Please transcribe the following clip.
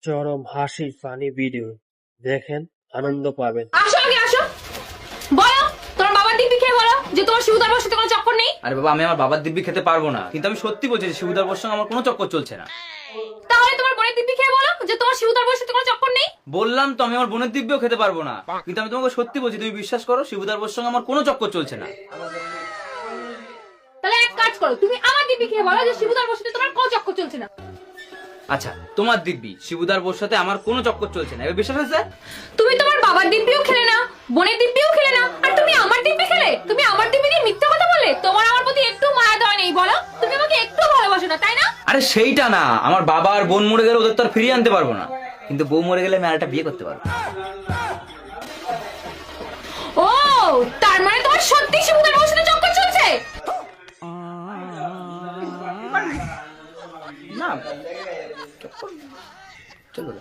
চরম হাসি funny video দেখেন, আনন্দ পাবেন। আসো আগে আসো, বলো তোমার বাবার দিব্যি খেয়ে বলো যে তোমার শিবুদার সাথে কোনো চক্কর নেই। আরে বাবা, আমি আমার বাবার দিব্যি খেতে পারবো না, কিন্তু আমি সত্যি বলছি যে শিবুদার বর সঙ্গে আমার কোনো চক্কর চলছে না। তাহলে তোমার বোনের দিব্যি খেয়ে বলো যে তোমার শিবুদার সাথে কোনো চক্কর নেই। বললাম তো আমি আমার বোনের দিব্যিও খেতে পারবো না, কিন্তু আমি তোমাকে সত্যি বলছি, তুমি বিশ্বাস করো শিবুদার বর সঙ্গে আমার কোনো চক্কর চলছে না। তাহলে এক কাজ করো, তুমি আমার দিব্যি খেয়ে বলো যে শিবুদার সাথে তোমার কোনো চক্কর চলছে না। আচ্ছা, তোমার দিব্যি শিবুদার বর সাথে আমার কোনো চক্কর চলছে না, এবার বিশ্বাস হয়েছে? তুমি তোমার বাবার দিব্যিও খেলে না, বোনের দিব্যিও খেলে না, আর তুমি আমার দিব্যি খেলে। তুমি আমার দিব্যি নিয়ে মিথ্যা কথা বলে। তোমার আমার প্রতি একটু মায়া দয়া নেই বলো? তুমি আমাকে একটু ভালোবাসো না, তাই না? আরে সেইটা না, আমার বাবা আর বোন মরে গেলে ওদের তো আর ফিরিয়ে আনতে পারবো না, কিন্তু বউ মরে গেলে আমি আরেকটা বিয়ে করতে পারবো। ও, তার মানে তোমার সত্যি শিবুদার সাথে চক্কর চলছে? না, চলো।